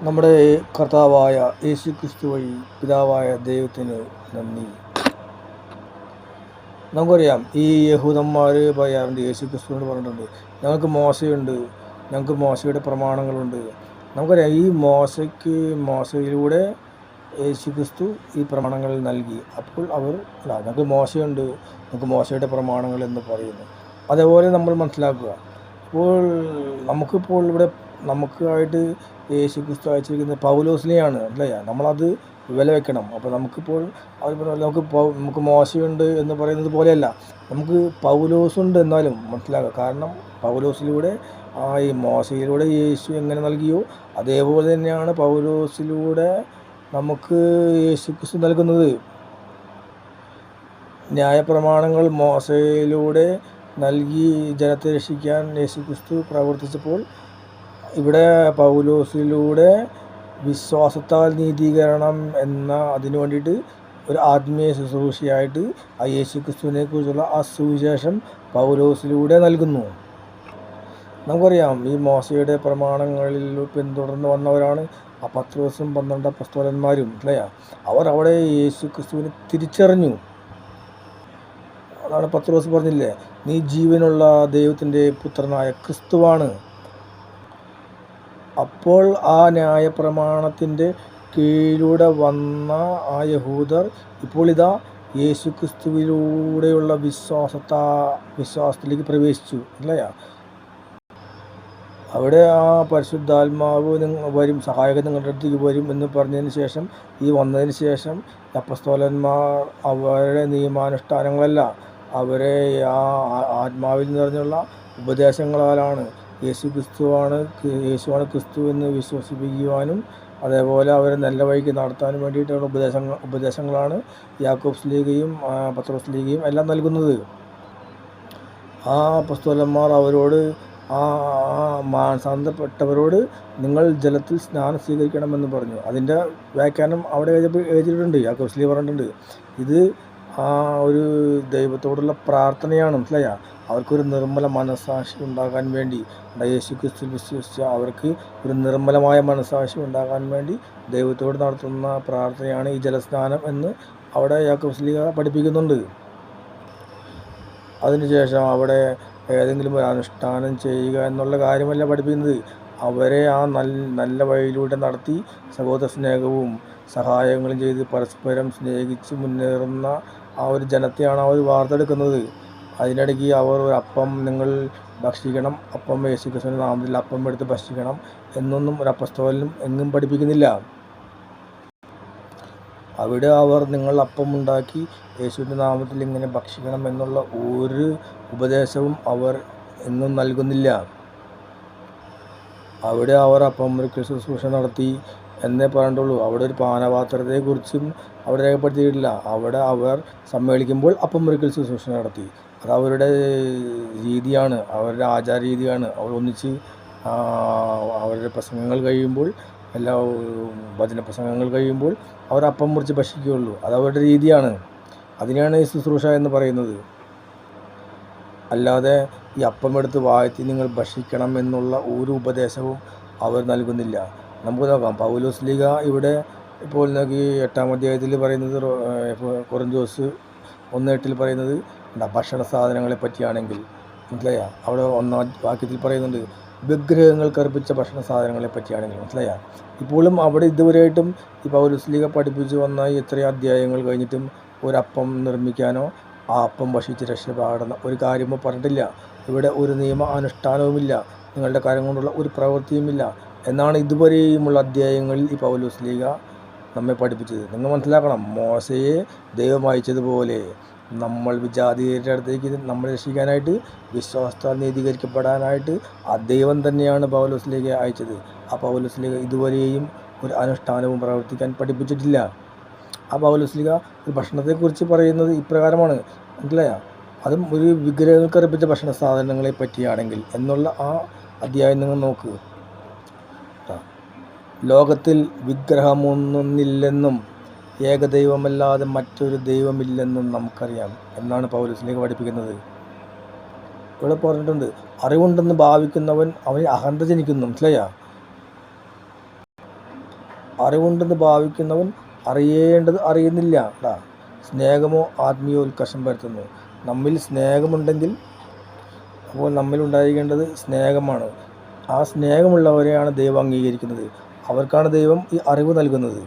നമ്മുടെ കർത്താവായ യേശു ക്രിസ്തു വഴി പിതാവായ ദൈവത്തിന് നന്ദി. നമുക്കറിയാം, ഈ യഹൂദന്മാർ പറയാറുണ്ട്, യേശു ക്രിസ്തുവിനോട് പറഞ്ഞിട്ടുണ്ട്, ഞങ്ങൾക്ക് മോശയുണ്ട്, ഞങ്ങൾക്ക് മോശയുടെ പ്രമാണങ്ങളുണ്ട്. നമുക്കറിയാം, ഈ മോശയിലൂടെ യേശു ക്രിസ്തു ഈ പ്രമാണങ്ങൾ നൽകി. അപ്പോൾ അവർ ഞങ്ങൾക്ക് മോശയുണ്ട്, ഞങ്ങൾക്ക് മോശയുടെ പ്രമാണങ്ങൾ എന്ന് പറയുന്നു. അതേപോലെ നമ്മൾ മനസ്സിലാക്കുക. ഇപ്പോൾ നമുക്കിപ്പോൾ ഇവിടെ നമുക്കായിട്ട് യേശു ക്രിസ്തു അയച്ചിരിക്കുന്നത് പൗലോസിനെയാണ്, അല്ലേ? നമ്മളത് വില വെക്കണം. അപ്പോൾ നമുക്കിപ്പോൾ നമുക്ക് മോശയുണ്ട് എന്ന് പറയുന്നത് പോലെയല്ല, നമുക്ക് പൗലോസുണ്ട് എന്നാലും മനസ്സിലാക്കുക. കാരണം പൗലോസിലൂടെ ഈ മോശയിലൂടെ യേശു എങ്ങനെ നൽകിയോ അതേപോലെ തന്നെയാണ് പൗലോസിലൂടെ നമുക്ക് യേശു ക്രിസ്തു നൽകുന്നത്. ന്യായപ്രമാണങ്ങൾ മോശയിലൂടെ നൽകി ജനത്തെ രക്ഷിക്കാൻ യേശു ക്രിസ്തു പ്രവർത്തിച്ചപ്പോൾ, ഇവിടെ പൗലോസിലൂടെ വിശ്വാസത്താൽ നീതീകരണം എന്ന അതിനു വേണ്ടിയിട്ട് ഒരു ആത്മീയ ശുശ്രൂഷയായിട്ട് ആ യേശു ക്രിസ്തുവിനെ കുറിച്ചുള്ള ആ സുവിശേഷം പൗലോസിലൂടെ നൽകുന്നു. നമുക്കറിയാം, ഈ മോശയുടെ പ്രമാണങ്ങളിൽ പിന്തുടർന്ന് വന്നവരാണ് ആ പത്രോസും 12 അപ്പോസ്തലന്മാരും, അല്ലേ? അവർ അവിടെ യേശു ക്രിസ്തുവിനെ തിരിച്ചറിഞ്ഞു. അതാണ് പത്രോസ് പറഞ്ഞില്ലേ, നീ ജീവനുള്ള ദൈവത്തിൻ്റെ പുത്രനായ ക്രിസ്തുവാണ്. അപ്പോൾ ആ ന്യായപ്രമാണത്തിൻ്റെ കീഴിലൂടെ വന്ന ആ യഹൂദർ ഇപ്പോൾ ഇതാ യേശു ക്രിസ്തുവിലൂടെയുള്ള വിശ്വാസത്തിലേക്ക് പ്രവേശിച്ചു, അല്ലേ? അവിടെ ആ പരിശുദ്ധാത്മാവ് വരും, സഹായകൻ നിങ്ങളുടെ അടുത്തേക്ക് വരും എന്ന് പറഞ്ഞതിന് ശേഷം, ഈ വന്നതിന് ശേഷം അപ്പോസ്തലന്മാർ അവരുടെ നിയമാനുഷ്ഠാനങ്ങളല്ല, അവരെ ആ ആത്മാവിൽ നിറഞ്ഞുള്ള ഉപദേശങ്ങളാലാണ് യേശുവാണ് ക്രിസ്തു എന്ന് വിശ്വസിപ്പിക്കുവാനും അതേപോലെ അവരെ നല്ല വഴിക്ക് നടത്താനും വേണ്ടിയിട്ടുള്ള ഉപദേശങ്ങളാണ് യാക്കോബ് ശ്ലീഹയും പത്രോസ് ശ്ലീഹയും എല്ലാം നൽകുന്നത്. ആ അപ്പോസ്തലന്മാർ അവരോട് മാനസാന്തരപ്പെട്ടവരോട് നിങ്ങൾ ജലത്തിൽ സ്നാനം സ്വീകരിക്കണമെന്ന് പറഞ്ഞു. അതിൻ്റെ വ്യാഖ്യാനം അവിടെ എഴുതിയിട്ടുണ്ട്. യാക്കോബ് ശ്ലീഹ പറഞ്ഞിട്ടുണ്ട്, ഇത് ഒരു ദൈവത്തോടുള്ള പ്രാർത്ഥനയാണ്, മനസ്സിലായ? അവർക്കൊരു നിർമ്മല മനസ്സാക്ഷി ഉണ്ടാകാൻ വേണ്ടി, യേശു ക്രിസ്തു വിശ്വസിച്ച അവർക്ക് ഒരു നിർമ്മലമായ മനസ്സാക്ഷി ഉണ്ടാകാൻ വേണ്ടി ദൈവത്തോട് നടത്തുന്ന പ്രാർത്ഥനയാണ് ഈ ജലസ്നാനം എന്ന് അവിടെ യാക്കോബ് ശ്ലീഹ പഠിപ്പിക്കുന്നുണ്ട്. അതിനുശേഷം അവിടെ ഏതെങ്കിലും ഒരു അനുഷ്ഠാനം ചെയ്യുക എന്നുള്ള കാര്യമല്ല പഠിപ്പിക്കുന്നത്. അവരെ ആ നല്ല വഴിയിലൂടെ നടത്തി സഹോദര സ്നേഹവും സഹായങ്ങളും ചെയ്ത് പരസ്പരം സ്നേഹിച്ച് മുന്നേറുന്ന ആ ഒരു ജനത്തെയാണ് അവർ വാർത്തെടുക്കുന്നത്. അതിനിടയ്ക്ക് അവർ ഒരു അപ്പം നിങ്ങൾ ഭക്ഷിക്കണം, അപ്പം യേശു ക്രിസ്തുവിൻ്റെ നാമത്തിൽ അപ്പം എടുത്ത് ഭക്ഷിക്കണം എന്നൊന്നും ഒരു അപ്പോസ്തലനും എങ്ങും പഠിപ്പിക്കുന്നില്ല. അവിടെ അവർ നിങ്ങൾ അപ്പം ഉണ്ടാക്കി യേശുവിൻ്റെ നാമത്തിൽ ഇങ്ങനെ ഭക്ഷിക്കണം എന്നുള്ള ഒരു ഉപദേശവും അവർ എങ്ങും നൽകുന്നില്ല. അവിടെ അവർ അപ്പം മുറിക്കൽ ശുശ്രൂഷ നടത്തി എന്നേ പറഞ്ഞിട്ടുള്ളൂ. അവിടെ ഒരു പാനപാത്രത്തെക്കുറിച്ചും അവിടെ രേഖപ്പെടുത്തിയിട്ടില്ല. അവിടെ അവർ സമ്മേളിക്കുമ്പോൾ അപ്പം മുറിക്കൽ ശുശ്രൂഷ നടത്തി. അത് അവരുടെ രീതിയാണ്, അവരുടെ ആചാര രീതിയാണ്. അവർ ഒന്നിച്ച് അവരുടെ പ്രസംഗങ്ങൾ കഴിയുമ്പോൾ, എല്ലാ വചന പ്രസംഗങ്ങൾ കഴിയുമ്പോൾ അവർ അപ്പം മുറിച്ച് ഭക്ഷിക്കുകയുള്ളൂ. അത് അവരുടെ രീതിയാണ്. അതിനെയാണ് ഈ ശുശ്രൂഷ എന്ന് പറയുന്നത്. അല്ലാതെ ഈ അപ്പം എടുത്ത് വാഴ്ത്തി നിങ്ങൾ ഭക്ഷിക്കണം എന്നുള്ള ഒരു ഉപദേശവും അവർ നൽകുന്നില്ല. നമുക്ക് നോക്കാം, പൗലോസ് ശ്ലീഹ ഇവിടെ ഇപ്പോൾ നോക്കി 8-ാം അധ്യായത്തിൽ പറയുന്നത്, കൊറിന്തോസ് 1:8 പറയുന്നത് ഭക്ഷണ സാധനങ്ങളെ പറ്റിയാണെങ്കിൽ, മനസ്സിലായ? അവിടെ 1-ാം വാക്യത്തിൽ പറയുന്നുണ്ട് വിഗ്രഹങ്ങൾക്ക് അർപ്പിച്ച ഭക്ഷണ സാധനങ്ങളെ പറ്റിയാണെങ്കിൽ, മനസ്സിലായ? ഇപ്പോഴും അവിടെ ഇതുവരെയായിട്ടും ഈ പൗലോസ് ശ്ലീഹ പഠിപ്പിച്ചു വന്ന എത്രയോ അധ്യായങ്ങൾ കഴിഞ്ഞിട്ടും ഒരപ്പം നിർമ്മിക്കാനോ ആ അപ്പം ഭക്ഷിച്ച് രക്ഷപ്പെടുന്ന ഒരു കാര്യമോ പറഞ്ഞിട്ടില്ല. ഇവിടെ ഒരു നിയമ അനുഷ്ഠാനവുമില്ല, നിങ്ങളുടെ കാര്യം കൊണ്ടുള്ള ഒരു പ്രവൃത്തിയുമില്ല എന്നാണ് ഇതുവരെയുമുള്ള അധ്യായങ്ങളിൽ ഈ പൗലോസ് ശ്ലീഹ നമ്മെ പഠിപ്പിച്ചത്. നിങ്ങൾ മനസ്സിലാക്കണം, മോശയെ ദൈവം അയച്ചതുപോലെ നമ്മൾ വിജാതിയരുടെ അടുത്തേക്ക് നമ്മളെ രക്ഷിക്കാനായിട്ട്, വിശ്വാസത്താൽ നീതീകരിക്കപ്പെടാനായിട്ട് ആ ദൈവം തന്നെയാണ് പൗലോസ് ശ്ലീഹയെ അയച്ചത്. ആ പൗലോസ് ശ്ലീഹ ഇതുവരെയും ഒരു അനുഷ്ഠാനവും പ്രവർത്തിക്കാൻ പഠിപ്പിച്ചിട്ടില്ല. ആ പൗലോസ് ശ്ലീഹ ഒരു ഭക്ഷണത്തെക്കുറിച്ച് പറയുന്നത് ഇപ്രകാരമാണ്, മനസ്സിലായ? അതും ഒരു വിഗ്രഹങ്ങൾക്ക് അർപ്പിച്ച ഭക്ഷണ സാധനങ്ങളെ പറ്റിയാണെങ്കിൽ എന്നുള്ള ആ അധ്യായം നിങ്ങൾ നോക്ക്. ലോകത്തിൽ വിഗ്രഹമൊന്നൊന്നില്ലെന്നും ഏകദൈവമല്ലാതെ മറ്റൊരു ദൈവമില്ലെന്നും നമുക്കറിയാം എന്നാണ് പൗലോസ് ശ്ലീഹ പഠിപ്പിക്കുന്നത്. ഇവിടെ പറഞ്ഞിട്ടുണ്ട്, അറിവുണ്ടെന്ന് ഭാവിക്കുന്നവൻ അവന് അഹന്ത ജനിക്കുന്നു, മനസ്സിലായ? അറിവുണ്ടെന്ന് ഭാവിക്കുന്നവൻ അറിയേണ്ടത് അറിയുന്നില്ല. സ്നേഹമോ ആത്മീയോത്കർഷം വരുത്തുന്നു. നമ്മിൽ സ്നേഹമുണ്ടെങ്കിൽ അപ്പോൾ നമ്മിലുണ്ടായിരിക്കേണ്ടത് സ്നേഹമാണ്. ആ സ്നേഹമുള്ളവരെയാണ് ദൈവം അംഗീകരിക്കുന്നത്. അവർക്കാണ് ദൈവം ഈ അറിവ് നൽകുന്നത്.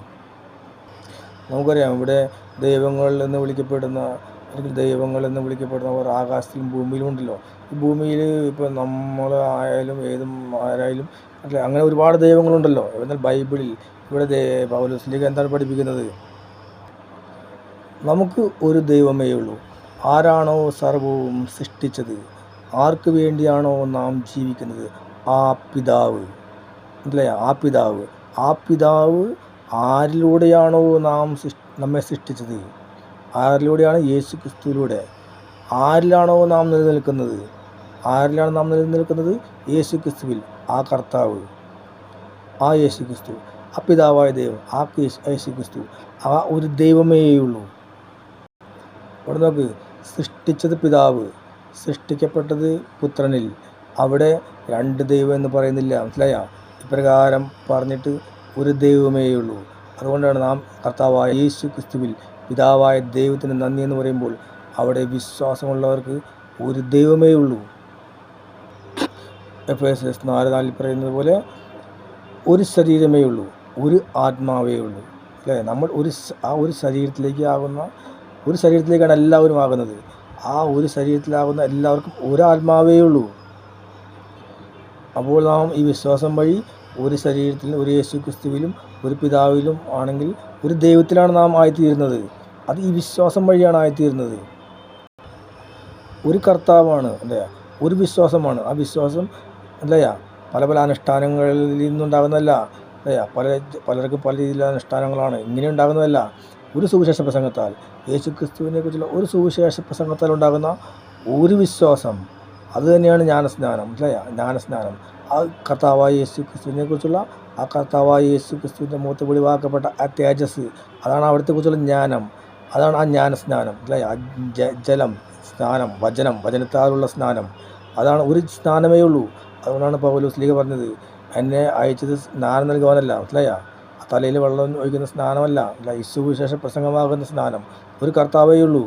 നമുക്കറിയാം, ഇവിടെ ദൈവങ്ങൾ എന്ന് വിളിക്കപ്പെടുന്ന അല്ലെങ്കിൽ ദൈവങ്ങൾ എന്ന് വിളിക്കപ്പെടുന്നവർ ആകാശത്തിലും ഭൂമിയിലും ഉണ്ടല്ലോ. ഈ ഭൂമിയിൽ ഇപ്പോൾ നമ്മൾ ആയാലും ഏതും ആരായാലും അല്ലെ, അങ്ങനെ ഒരുപാട് ദൈവങ്ങളുണ്ടല്ലോ. എന്നാൽ ബൈബിളിൽ ഇവിടെ പൗലോസ് എന്താണ് പഠിപ്പിക്കുന്നത്? നമുക്ക് ഒരു ദൈവമേ ഉള്ളൂ. ആരാണോ സർവവും സൃഷ്ടിച്ചത്, ആർക്ക് വേണ്ടിയാണോ നാം ജീവിക്കുന്നത്, ആ പിതാവ് അല്ലേ, ആ പിതാവ് ആരിലൂടെയാണോ നമ്മെ സൃഷ്ടിച്ചത്, ആരിലൂടെയാണ്? യേശു ക്രിസ്തുവിലൂടെ. ആരിലാണോ നാം നിലനിൽക്കുന്നത്? യേശു ക്രിസ്തുവിൽ. ആ കർത്താവ്, ആ യേശു ക്രിസ്തു, ആ പിതാവായ ദൈവം, ആ യേശു ക്രിസ്തു, ആ ഒരു ദൈവമേയുള്ളൂ. ഇവിടെ നോക്ക്, സൃഷ്ടിച്ചത് പിതാവ്, സൃഷ്ടിക്കപ്പെട്ടത് പുത്രനിൽ. അവിടെ രണ്ട് ദൈവം എന്ന് പറയുന്നില്ല, മനസ്സിലായ? ഇപ്രകാരം പറഞ്ഞിട്ട് ഒരു ദൈവമേയുള്ളൂ. അതുകൊണ്ടാണ് നാം കർത്താവായ യേശു ക്രിസ്തുവിൽ പിതാവായ ദൈവത്തിന് നന്ദി എന്ന് പറയുമ്പോൾ അവിടെ വിശ്വാസമുള്ളവർക്ക് ഒരു ദൈവമേ ഉള്ളൂ. എഫേസ്യർ 4:4 പറയുന്നത് പോലെ ഒരു ശരീരമേ ഉള്ളൂ, ഒരു ആത്മാവേ ഉള്ളൂ, അല്ലേ? നമ്മൾ ഒരു ശരീരത്തിലേക്കാണ് എല്ലാവരും ആകുന്നത്. ആ ഒരു ശരീരത്തിലാകുന്ന എല്ലാവർക്കും ഒരു ആത്മാവേ ഉള്ളൂ. അപ്പോൾ നാം ഈ വിശ്വാസം വഴി ഒരു ശരീരത്തിൽ, ഒരു യേശു ക്രിസ്തുവിലും ഒരു പിതാവിലും ആണെങ്കിൽ ഒരു ദൈവത്തിലാണ് നാം ആയിത്തീരുന്നത്. അത് ഈ വിശ്വാസം വഴിയാണ് ആയിത്തീരുന്നത്. ഒരു കർത്താവാണ്, അല്ലേ? ഒരു വിശ്വാസമാണ്. ആ വിശ്വാസം അല്ലയാ പല അനുഷ്ഠാനങ്ങളിൽ നിന്നുണ്ടാകുന്നതല്ല, അല്ലയാ പലർക്കും പല രീതിയിലുള്ള അനുഷ്ഠാനങ്ങളാണ്. ഇങ്ങനെ ഉണ്ടാകുന്നതല്ല. ഒരു സുവിശേഷ പ്രസംഗത്താൽ, യേശു ക്രിസ്തുവിനെ കുറിച്ചുള്ള ഒരു സുവിശേഷ പ്രസംഗത്താൽ ഉണ്ടാകുന്ന ഒരു വിശ്വാസം, അത് തന്നെയാണ് ജ്ഞാനസ്നാനം, അല്ലയാ ജ്ഞാനസ്നാനം. ആ കർത്താവായ യേശു ക്രിസ്തുവിനെ കുറിച്ചുള്ള, ആ കർത്താവായ യേശു ക്രിസ്തുവിൻ്റെ മുഖത്ത് വെളിവാക്കപ്പെട്ട ആ തേജസ്, അതാണ് അവിടുത്തെ കുറിച്ചുള്ള ജ്ഞാനം. അതാണ് ആ ജ്ഞാനസ്നാനം, അല്ലയാ ജലം സ്നാനം, വചനത്താലുള്ള സ്നാനം. അതാണ് ഒരു സ്നാനമേ ഉള്ളൂ. അതുകൊണ്ടാണ് പൗലോസ് പറഞ്ഞത്, എന്നെ അയച്ചത് സ്നാനം നൽകുവാനല്ല, മനസ്സിലായ? തലയിൽ വെള്ളം ഒഴിക്കുന്ന സ്നാനമല്ല, അല്ല, ഈ സുവിശേഷ പ്രസംഗമാകുന്ന സ്നാനം. ഒരു കർത്താവേ ഉള്ളൂ,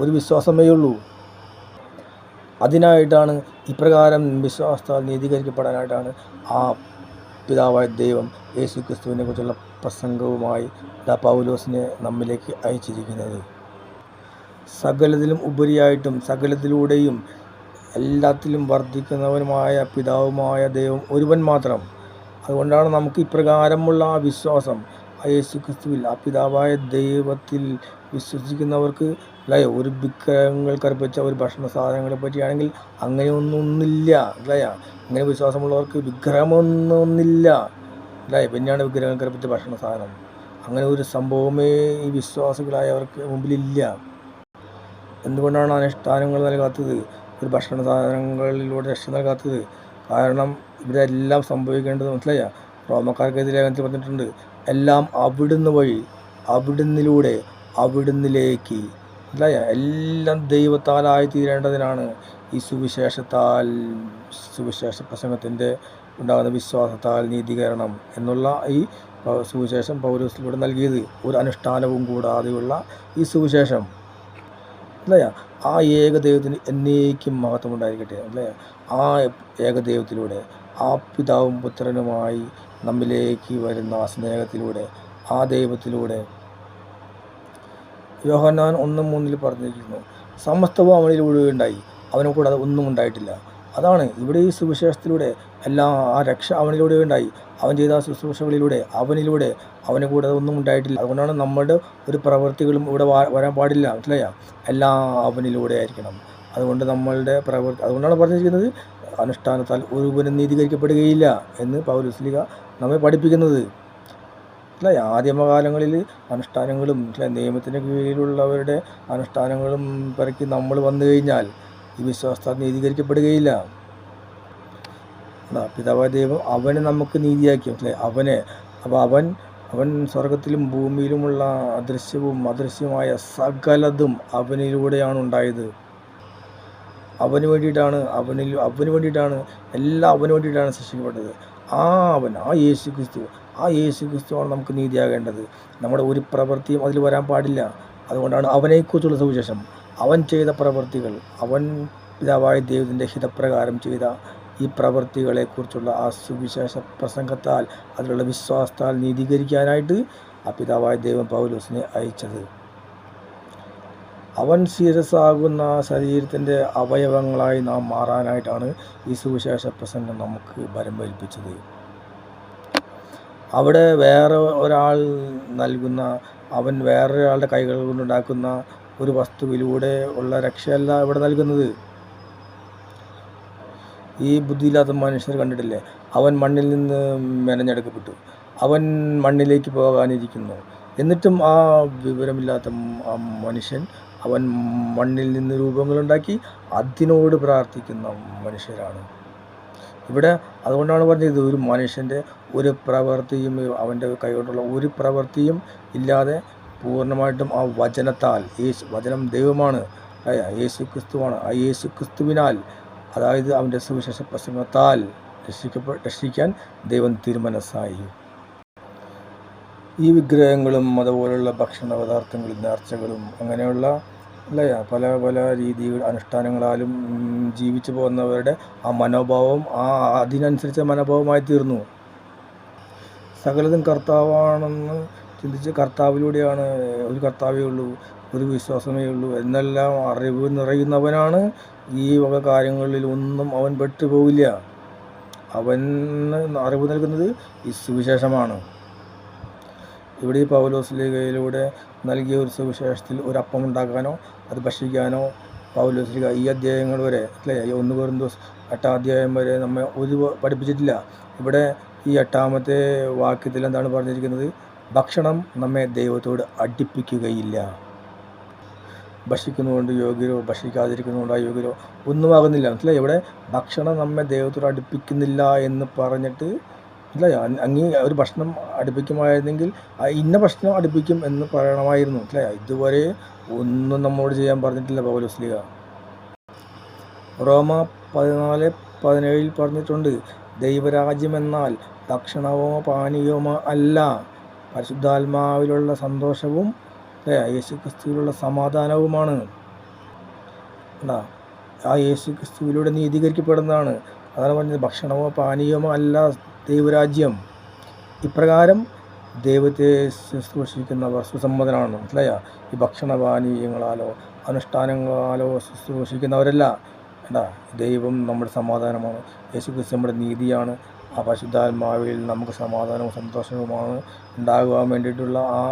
ഒരു വിശ്വാസമേ ഉള്ളൂ. അതിനായിട്ടാണ് ഇപ്രകാരം വിശ്വാസത്താൽ നീതീകരിക്കപ്പെടാനായിട്ടാണ് ആ പിതാവായ ദൈവം യേശു ക്രിസ്തുവിനെ കുറിച്ചുള്ള പ്രസംഗവുമായി പൗലോസിനെ നമ്മിലേക്ക് അയച്ചിരിക്കുന്നത്. സകലത്തിലും ഉപരിയായിട്ടും സകലത്തിലൂടെയും എല്ലാത്തിലും വർദ്ധിക്കുന്നവനുമായ പിതാവുമായ ദൈവം ഒരുവൻ മാത്രം. അതുകൊണ്ടാണ് നമുക്ക് ഇപ്രകാരമുള്ള ആ വിശ്വാസം, ആ യേശു ക്രിസ്തുവിൽ, ആ പിതാവായ ദൈവത്തിൽ വിശ്വസിക്കുന്നവർക്ക് അല്ലയോ, ഒരു വിഗ്രഹങ്ങൾ കൽപ്പിച്ച ഒരു ഭക്ഷണ സാധനങ്ങളെ പറ്റിയാണെങ്കിൽ അങ്ങനെയൊന്നില്ല, അല്ലയ? ഇങ്ങനെ വിശ്വാസമുള്ളവർക്ക് വിഗ്രഹമൊന്നില്ല, അല്ലേ? പിന്നെയാണ് വിഗ്രഹങ്ങൾ കൽപ്പിച്ച ഭക്ഷണ സാധനം. അങ്ങനെ ഒരു സംഭവമേ ഈ വിശ്വാസികളായവർക്ക് മുമ്പിലില്ല. എന്തുകൊണ്ടാണ് അനുഷ്ഠാനങ്ങൾ നൽകാത്തത്, ഒരു ഭക്ഷണ സാധനങ്ങളിലൂടെ രക്ഷ നൽകാത്തത്? കാരണം ഇവരെല്ലാം സംഭവിക്കേണ്ടത്, മനസ്സിലായ? റോമക്കാർക്കെതിരെ ലേഖനത്തിൽ പറഞ്ഞിട്ടുണ്ട്, എല്ലാം അവിടുന്ന് വഴി, അവിടുന്നിലൂടെ, അവിടുന്നിലേക്ക്, മനസ്സിലായ? എല്ലാം ദൈവത്താലായി തീരേണ്ടതിനാണ് ഈ സുവിശേഷ പ്രസംഗത്തിൻ്റെ ഉണ്ടാകുന്ന വിശ്വാസത്താൽ നീതീകരണം എന്നുള്ള ഈ സുവിശേഷം പൗലോസിലൂടെ നൽകിയത്. ഒരു അനുഷ്ഠാനവും കൂടാതെയുള്ള ഈ സുവിശേഷം, അല്ലയ? ആ ഏകദൈവത്തിന് എന്നേക്കും മഹത്വം ഉണ്ടായിരിക്കട്ടെ, അല്ലേ? ആ ഏകദൈവത്തിലൂടെ, ആ പിതാവും പുത്രനുമായി നമ്മിലേക്ക് വരുന്ന ആ സ്നേഹത്തിലൂടെ, ആ ദൈവത്തിലൂടെ യോഹന്നാൻ 1:3 പറഞ്ഞിരിക്കുന്നു, സമസ്തവും അവനിലൂടെ ഉണ്ടായി, അവനെ കൂടാതെ ഒന്നും ഉണ്ടായിട്ടില്ല. അതാണ് ഇവിടെ ഈ സുവിശേഷത്തിലൂടെ ആ രക്ഷ അവനിലൂടെ ഉണ്ടായി. അവൻ ചെയ്ത ശുശ്രൂഷകളിലൂടെ, അവനെ കൂടാതെ ഒന്നും ഉണ്ടായിട്ടില്ല. അതുകൊണ്ടാണ് നമ്മുടെ ഒരു പ്രവൃത്തികളും ഇവിടെ വരാൻ പാടില്ല, മനസ്സിലായ? എല്ലാം അവനിലൂടെ ആയിരിക്കണം. അതുകൊണ്ട് അതുകൊണ്ടാണ് പറഞ്ഞിരിക്കുന്നത്, അനുഷ്ഠാനത്താൽ ഒരുവനും നീതീകരിക്കപ്പെടുകയില്ല എന്ന് പൗലോസ് നമ്മെ പഠിപ്പിക്കുന്നത്. അല്ല, ആദിമകാലങ്ങളിൽ അനുഷ്ഠാനങ്ങളും നിയമത്തിന് കീഴിലുള്ളവരുടെ അനുഷ്ഠാനങ്ങളും പെറുക്കി നമ്മൾ വന്നു കഴിഞ്ഞാൽ ഈ വിശ്വാസത്താൽ നീതീകരിക്കപ്പെടുകയില്ല. പിതാവായ ദൈവം അവനെ നമുക്ക് നീതിയാക്കി, മനസ്സിലായി? അപ്പോൾ അവൻ സ്വർഗത്തിലും ഭൂമിയിലുമുള്ള അദൃശ്യവും അദൃശ്യമായ സകലതും അവനിലൂടെയാണ് ഉണ്ടായത്. അവന് വേണ്ടിയിട്ടാണ് എല്ലാം അവന് വേണ്ടിയിട്ടാണ് സൃഷ്ടിക്കപ്പെട്ടത്. ആ യേശു ക്രിസ്തു, ആ യേശു ക്രിസ്തുവാണ് നമുക്ക് നീതിയാകേണ്ടത്. നമ്മുടെ ഒരു പ്രവൃത്തിയും അതിൽ വരാൻ പാടില്ല. അതുകൊണ്ടാണ് അവനെക്കുറിച്ചുള്ള സുവിശേഷം, അവൻ ചെയ്ത പ്രവൃത്തികൾ, അവൻ പിതാവായ ദൈവത്തിൻ്റെ ഹിതപ്രകാരം ചെയ്ത ഈ പ്രവൃത്തികളെക്കുറിച്ചുള്ള ആ സുവിശേഷ പ്രസംഗത്താൽ, അതിലുള്ള വിശ്വാസത്താൽ നീതീകരിക്കാനായിട്ട് ആ പിതാവായ ദൈവം പൗലോസിനെ അയച്ചത്. അവൻ ശിരസ്സാകുന്ന ശരീരത്തിൻ്റെ അവയവങ്ങളായി നാം മാറാനായിട്ടാണ് ഈ സുവിശേഷ പ്രസംഗം നമുക്ക് വരമേൽപ്പിച്ചത്. അവിടെ വേറെ ഒരാൾ നൽകുന്ന, അവൻ വേറൊരാളുടെ കൈകൾ കൊണ്ടുണ്ടാക്കുന്ന ഒരു വസ്തുവിലൂടെ ഉള്ള രക്ഷയല്ല ഇവിടെ നൽകുന്നത്. ഈ ബുദ്ധിയില്ലാത്ത മനുഷ്യർ കണ്ടിട്ടില്ലേ, അവൻ മണ്ണിൽ നിന്ന് മെനഞ്ഞെടുക്കപ്പെട്ടു, അവൻ മണ്ണിലേക്ക് പോകാനിരിക്കുന്നു. എന്നിട്ടും ആ വിവരമില്ലാത്ത ആ മനുഷ്യൻ, അവൻ മണ്ണിൽ നിന്ന് രൂപങ്ങളുണ്ടാക്കി അതിനോട് പ്രാർത്ഥിക്കുന്ന മനുഷ്യരാണ് ഇവിടെ. അതുകൊണ്ടാണ് പറഞ്ഞത്, ഒരു മനുഷ്യൻ്റെ ഒരു പ്രവൃത്തിയും, അവൻ്റെ കൈകൊണ്ടുള്ള ഒരു പ്രവൃത്തിയും ഇല്ലാതെ പൂർണ്ണമായിട്ടും ആ വചനത്താൽ, വചനം ദൈവമാണ്, യേശു ക്രിസ്തുവാണ്, ആ യേശു ക്രിസ്തുവിനാൽ, അതായത് അവൻ്റെ സുവിശേഷ പ്രസംഗത്താൽ രക്ഷിക്കാൻ ദൈവം തീരുമാനസായി. ഈ വിഗ്രഹങ്ങളും അതുപോലുള്ള ഭക്ഷണ പദാർത്ഥങ്ങളും നേർച്ചകളും അങ്ങനെയുള്ള പല പല രീതികൾ അനുഷ്ഠാനങ്ങളാലും ജീവിച്ചു പോകുന്നവരുടെ ആ മനോഭാവം അതിനനുസരിച്ച മനോഭാവമായി തീർന്നു. സകലതും കർത്താവാണെന്ന് ചിന്തിച്ച് കർത്താവിലൂടെയാണ്, ഒരു കർത്താവേ ഉള്ളൂ, ഒരു വിശ്വാസമേ ഉള്ളൂ എന്നെല്ലാം അറിവ് നിറയുന്നവനാണ്. ഈ വക കാര്യങ്ങളിൽ ഒന്നും അവൻ പെട്ടുപോകില്ല. അവന് അറിവ് നൽകുന്നത് ഈ സുവിശേഷമാണ്. ഇവിടെ ഈ പൗലോസ്ലീഹയിലൂടെ നൽകിയ ഒരു സുവിശേഷത്തിൽ ഒരു അപ്പം ഉണ്ടാക്കാനോ അത് ഭക്ഷിക്കാനോ പൗലോസ്ലീഹ ഈ അധ്യായങ്ങൾ വരെ, 1 കൊരിന്തോസ് 8-ാം അധ്യായം വരെ നമ്മെ ഒരു പഠിപ്പിച്ചിട്ടില്ല. ഇവിടെ ഈ 8-ാമത്തെ വാക്യത്തിൽ എന്താണ് പറഞ്ഞിരിക്കുന്നത്? ഭക്ഷണം നമ്മെ ദൈവത്തോട് അടുപ്പിക്കുകയില്ല. ഭക്ഷിക്കുന്നതുകൊണ്ട് യോഗ്യരോ ഭക്ഷിക്കാതിരിക്കുന്നതുകൊണ്ട് അയോഗ്യരോ ഒന്നുമാകുന്നില്ല. മനസ്സിലായി? ഇവിടെ ഭക്ഷണം നമ്മെ ദൈവത്തോട് അടുപ്പിക്കുന്നില്ല എന്ന് പറഞ്ഞിട്ട്, അങ്ങ് ഒരു ഭക്ഷണം അടുപ്പിക്കുമായിരുന്നെങ്കിൽ ഇന്ന ഭക്ഷണം അടുപ്പിക്കും എന്ന് പറയണമായിരുന്നു. ഇതുവരെ ഒന്നും നമ്മോട് ചെയ്യാൻ പറഞ്ഞിട്ടില്ല പൗലോസ്ലീഹ. റോമ 14:17 പറഞ്ഞിട്ടുണ്ട്, ദൈവരാജ്യമെന്നാൽ ഭക്ഷണമോ പാനീയമോ അല്ല, പരിശുദ്ധാത്മാവിലുള്ള സന്തോഷവും യേശു ക്രിസ്തുവിലുള്ള സമാധാനവുമാണ്. ആ യേശു ക്രിസ്തുവിലൂടെ നീതീകരിക്കപ്പെടുന്നതാണ്. അതാണ് പറഞ്ഞത്, ഭക്ഷണമോ പാനീയമോ അല്ല ദൈവരാജ്യം. ഇപ്രകാരം ദൈവത്തെ ശുശ്രൂഷിക്കുന്നവർ സുസമ്മതനാണ്. മനസ്സിലായ? ഈ ഭക്ഷണപാനീയങ്ങളാലോ അനുഷ്ഠാനങ്ങളാലോ ശുശ്രൂഷിക്കുന്നവരല്ല. ദൈവം നമ്മുടെ സമാധാനമാണ്, യേശു ക്രിസ്തു നമ്മുടെ നീതിയാണ്. ആ പരിശുദ്ധാത്മാവിൽ നമുക്ക് സമാധാനവും സന്തോഷവുമാണ് ഉണ്ടാകുവാൻ വേണ്ടിയിട്ടുള്ള ആ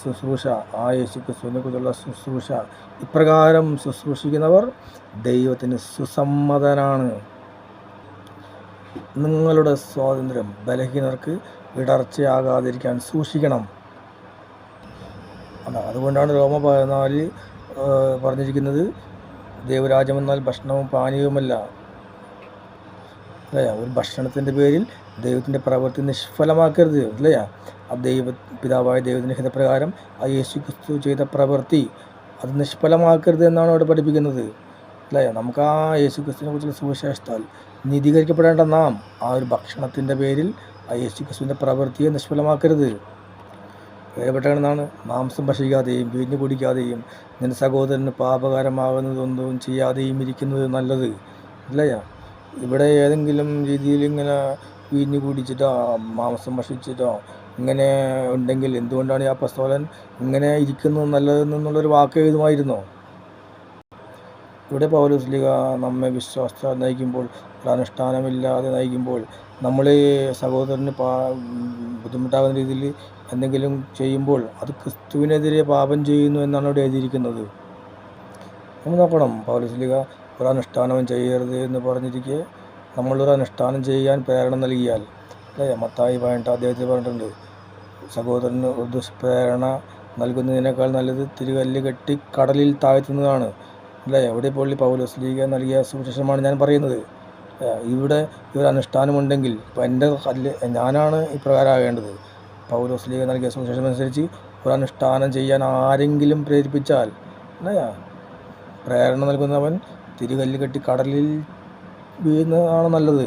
ശുശ്രൂഷ, ആ യേശു ക്രിസ്തുവിനെ കുറിച്ചുള്ള ശുശ്രൂഷ. ഇപ്രകാരം ശുശ്രൂഷിക്കുന്നവർ ദൈവത്തിന് സുസമ്മതനാണ്. നിങ്ങളുടെ സ്വാതന്ത്ര്യം ബലഹീനർക്ക് ഇടർച്ചയാകാതിരിക്കാൻ സൂക്ഷിക്കണം. അതുകൊണ്ടാണ് റോമ 14 പറഞ്ഞിരിക്കുന്നത്, ദൈവരാജ്യമെന്നാൽ ഭക്ഷണവും പാനീയവുമല്ല. ഒരു ഭക്ഷണത്തിൻ്റെ പേരിൽ ദൈവത്തിൻ്റെ പ്രവൃത്തി നിഷ്ഫലമാക്കരുത്. ആ പിതാവായ ദൈവത്തിൻ്റെ ഹിതപ്രകാരം ആ യേശു ക്രിസ്തു ചെയ്ത പ്രവൃത്തി അത് നിഷ്ഫലമാക്കരുത് എന്നാണ് അവിടെ പഠിപ്പിക്കുന്നത്. നമുക്ക് ആ യേശു ക്രിസ്തുവിനെ കുറിച്ചുള്ള സുവിശേഷത്താൽ നീതീകരിക്കപ്പെടേണ്ട നാം ആ ഒരു ഭക്ഷണത്തിൻ്റെ പേരിൽ ആ യേശു ക്രിസ്തുവിൻ്റെ പ്രവൃത്തിയെ നിഷ്ഫലമാക്കരുത്. വേർപെട്ടതെന്നാണ്, മാംസം ഭക്ഷിക്കാതെയും വീഞ്ഞു കുടിക്കാതെയും നിന്റെ സഹോദരന് പാപകരമാകുന്നതൊന്നും ചെയ്യാതെയും ഇരിക്കുന്നത് നല്ലത്. ഇവിടെ ഏതെങ്കിലും രീതിയിൽ ഇങ്ങനെ വീഞ്ഞു കുടിച്ചിട്ടോ മാംസം ഭക്ഷിച്ചിട്ടോ ഇങ്ങനെ ഉണ്ടെങ്കിൽ എന്തുകൊണ്ടാണ് ഈ അപ്പോസ്തലൻ ഇങ്ങനെ ഇരിക്കുന്നത് നല്ലതെന്നുള്ളൊരു വാക്ക് എഴുതുമായിരുന്നോ? ഇവിടെ പൗലോസ്ലീഹ നമ്മെ വിശ്വാസത്താൽ നയിക്കുമ്പോൾ, അനുഷ്ഠാനമില്ലാതെ നയിക്കുമ്പോൾ, നമ്മൾ സഹോദരന് ബുദ്ധിമുട്ടാകുന്ന രീതിയിൽ എന്തെങ്കിലും ചെയ്യുമ്പോൾ അത് ക്രിസ്തുവിനെതിരെ പാപം ചെയ്യുന്നു എന്നാണ് ഇവിടെ എഴുതിയിരിക്കുന്നത്. നമ്മൾ നോക്കണം, പൗലോസ്ലീഹ ഒരു അനുഷ്ഠാനവും ചെയ്യരുത് എന്ന് പറഞ്ഞിരിക്കെ നമ്മളൊരു അനുഷ്ഠാനം ചെയ്യാൻ പ്രേരണ നൽകിയാൽ, മത്തായി 18 അദ്ദേഹത്തിൽ പറഞ്ഞിട്ടുണ്ട്, സഹോദരന് ഒരു ദുഷ്പ്രേരണ നൽകുന്നതിനേക്കാൾ നല്ലത് തിരുകല്ല് കെട്ടി കടലിൽ താഴ്ത്തുന്നതാണ്. എവിടെ പോയി പൗലോസ്ലീഹ നൽകിയ സുവിശേഷമാണ് ഞാൻ പറയുന്നത്. ഇവിടെ ഒരു അനുഷ്ഠാനമുണ്ടെങ്കിൽ ഇപ്പം എൻ്റെ ഞാനാണ് ഇപ്രകാരമാകേണ്ടത്. പൗലോസ്ലീഹ നൽകിയ സുവിശേഷം അനുസരിച്ച് ഒരു അനുഷ്ഠാനം ചെയ്യാൻ ആരെങ്കിലും പ്രേരിപ്പിച്ചാൽ, പ്രേരണ നൽകുന്നവൻ തിരുകല്ല് കെട്ടി കടലിൽ വീഴുന്നതാണ് നല്ലത്.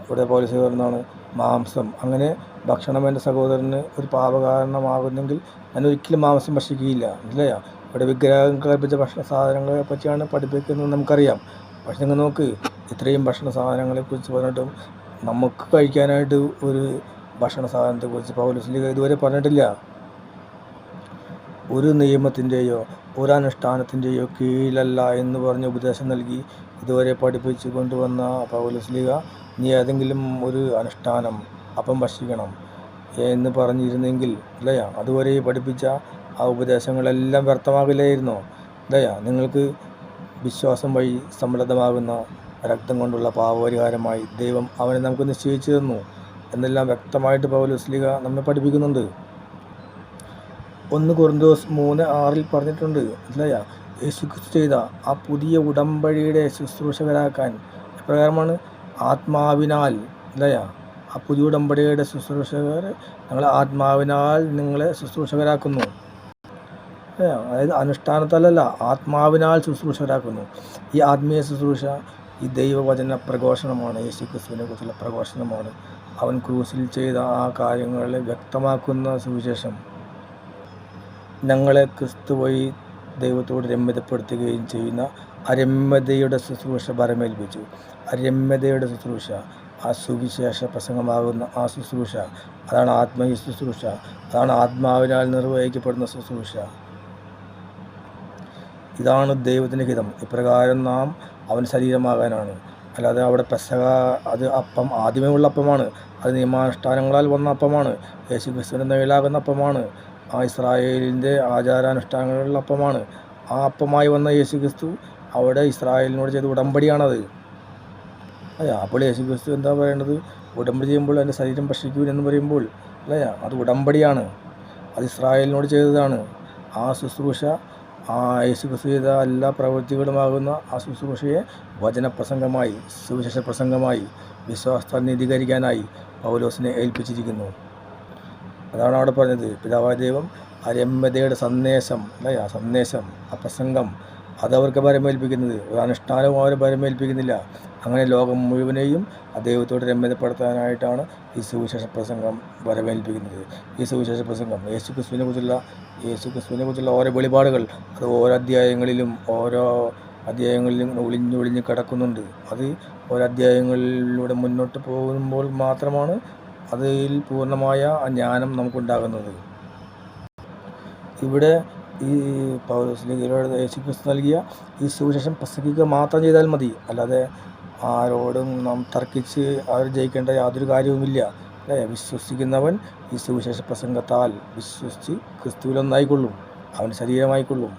ഇവിടെ പൗലോസ്ലീഹ പറയുന്നതാണ്, മാംസം അങ്ങനെ ഭക്ഷണം എൻ്റെ സഹോദരന് ഒരു പാപകാരണമാകുന്നെങ്കിൽ ഞാൻ ഒരിക്കലും മാംസം ഭക്ഷിക്കുകയില്ല. ഇല്ലയോ? ഇവിടെ വിഗ്രഹം കൽപ്പിച്ച ഭക്ഷണ സാധനങ്ങളെ പറ്റിയാണ് പഠിപ്പിക്കുന്നത് നമുക്കറിയാം. പക്ഷെ നിങ്ങൾ നോക്ക്, ഇത്രയും ഭക്ഷണ സാധനങ്ങളെക്കുറിച്ച് പറഞ്ഞിട്ടും നമുക്ക് കഴിക്കാനായിട്ട് ഒരു ഭക്ഷണ സാധനത്തെക്കുറിച്ച് പൗലോസ് ഇതുവരെ പറഞ്ഞിട്ടില്ല. ഒരു നിയമത്തിൻ്റെയോ ഒരു അനുഷ്ഠാനത്തിൻ്റെയോ കീഴിലല്ല എന്ന് പറഞ്ഞ് ഉപദേശം നൽകി ഇതുവരെ പഠിപ്പിച്ചു കൊണ്ടുവന്ന പൗലോസ് നീ ഏതെങ്കിലും ഒരു അനുഷ്ഠാനം അപ്പം ഭക്ഷിക്കണം എന്ന് പറഞ്ഞിരുന്നെങ്കിൽ അല്ലയാ അതുവരെ പഠിപ്പിച്ച ആ ഉപദേശങ്ങളെല്ലാം വ്യർത്ഥമാകില്ലായിരുന്നോ? അല്ലയാ നിങ്ങൾക്ക് വിശ്വാസം വഴി സമൃദ്ധമാകുന്ന രക്തം കൊണ്ടുള്ള പാപപരിഹാരമായി ദൈവം അവനെ നമുക്ക് നിശ്ചയിച്ചു തന്നു എന്നെല്ലാം വ്യക്തമായിട്ട് പൗലോസ് നമ്മെ പഠിപ്പിക്കുന്നുണ്ട്. 1 കൊരിന്തോസ് 3:6 പറഞ്ഞിട്ടുണ്ട്. അല്ലയാ യേശുക്രിസ്തു ചെയ്ത ആ പുതിയ ഉടമ്പടിയുടെ ശുശ്രൂഷകരാക്കാൻ എപ്രകാരമാണ്? ആത്മാവിനാൽ. അല്ലയാ ആ പുതിയ ഉടമ്പടിയുടെ ശുശ്രൂഷകർ ഞങ്ങളെ ആത്മാവിനാൽ നിങ്ങളെ ശുശ്രൂഷകരാക്കുന്നു. അതായത് അനുഷ്ഠാനത്താലല്ല, ആത്മാവിനാൽ ശുശ്രൂഷകരാക്കുന്നു. ഈ ആത്മീയ ശുശ്രൂഷ ഈ ദൈവവചന പ്രഘോഷണമാണ്. യേശുക്രിസ്തുവിനെ കുറിച്ചുള്ള പ്രഘോഷണമാണ്. അവൻ ക്രൂസിൽ ചെയ്ത ആ കാര്യങ്ങളെ വ്യക്തമാക്കുന്ന സുവിശേഷം. ഞങ്ങളെ ക്രിസ്തു വഴി ദൈവത്തോട് രമ്യതപ്പെടുത്തുകയും ചെയ്യുന്ന അരമ്യതയുടെ ശുശ്രൂഷ ഭരമേൽപ്പിച്ചു. അരമ്യതയുടെ ശുശ്രൂഷ, ആ സുവിശേഷ പ്രസംഗമാകുന്ന ആ ശുശ്രൂഷ, അതാണ് ആത്മീയ ശുശ്രൂഷ. അതാണ് ആത്മാവിനാൽ നിർവഹിക്കപ്പെടുന്ന ശുശ്രൂഷ. ഇതാണ് ദൈവത്തിൻ്റെ ഹിതം. ഇപ്രകാരം നാം അവൻ ശരീരമാകാനാണ്. അല്ലാതെ അവിടെ പെസഹ അത് അപ്പം ആദ്യമേ ഉള്ള അപ്പമാണ്. അത് നിയമാനുഷ്ഠാനങ്ങളാൽ വന്ന അപ്പമാണ്. യേശുക്രിസ്തുവിൻ്റെ നിഴലാകുന്ന അപ്പമാണ്. ആ ഇസ്രായേലിൻ്റെ ആചാരാനുഷ്ഠാനങ്ങളുള്ള അപ്പമാണ്. ആ അപ്പമായി വന്ന യേശുക്രിസ്തു അവിടെ ഇസ്രായേലിനോട് ചെയ്ത ഉടമ്പടിയാണത്. അപ്പോൾ യേശുക്രിസ്തു എന്താ പറയേണ്ടത്? ഉടമ്പടി ചെയ്യുമ്പോൾ എൻ്റെ ശരീരം ഭക്ഷിക്കൂ എന്ന് പറയുമ്പോൾ അല്ലയാ അത് ഉടമ്പടിയാണ്. അത് ഇസ്രായേലിനോട് ചെയ്തതാണ്. ആ ശുശ്രൂഷ, ആ യേശുക്രിസ്തു ചെയ്ത എല്ലാ പ്രവൃത്തികളുമാകുന്ന ആ ശുശ്രൂഷയെ വചനപ്രസംഗമായി, സുവിശേഷ പ്രസംഗമായി, വിശ്വാസത്താൽ നീതീകരിക്കാനായി പൗലോസിനെ ഏൽപ്പിച്ചിരിക്കുന്നു. അതാണ് അവിടെ പറഞ്ഞത്. പിതാവായ ദൈവം അരമ്യതയുടെ സന്ദേശം, അല്ലയാ സന്ദേശം, ആ പ്രസംഗം അതവർക്ക് പരമേൽപ്പിക്കുന്നത്. ഒരു അനുഷ്ഠാനവും അവർ പരമേൽപ്പിക്കുന്നില്ല. അങ്ങനെ ലോകം മുഴുവനെയും ദൈവത്തോട് രമ്യതപ്പെടുത്താനായിട്ടാണ് ഈ സുവിശേഷ പ്രസംഗം വരമേൽപ്പിക്കുന്നത്. ഈ സുവിശേഷ പ്രസംഗം യേശുക്രിസ്തുവിനെ കുറിച്ചുള്ള ഓരോ വെളിപാടുകൾ അത് ഓരോ അധ്യായങ്ങളിലും ഒളിഞ്ഞൊളിഞ്ഞ് കിടക്കുന്നുണ്ട്. അത് ഓരോ അധ്യായങ്ങളിലൂടെ മുന്നോട്ട് പോകുമ്പോൾ മാത്രമാണ് അതിൽ പൂർണ്ണമായ ജ്ഞാനം നമുക്കുണ്ടാകുന്നത്. ഇവിടെ ഈ പൗലോസിലൂടെ യേശുക്രിസ്തു നൽകിയ ഈ സുവിശേഷം പ്രസംഗിക്കുക മാത്രം ചെയ്താൽ മതി. അല്ലാതെ ആരോടും നാം തർക്കിച്ച് അവർ ജയിക്കേണ്ട യാതൊരു കാര്യവുമില്ല. വിശ്വസിക്കുന്നവൻ ഈ സുവിശേഷ പ്രസംഗത്താൽ വിശ്വസിച്ച് ക്രിസ്തുവിലൊന്നായിക്കൊള്ളും, അവൻ്റെ ശരീരമായിക്കൊള്ളും.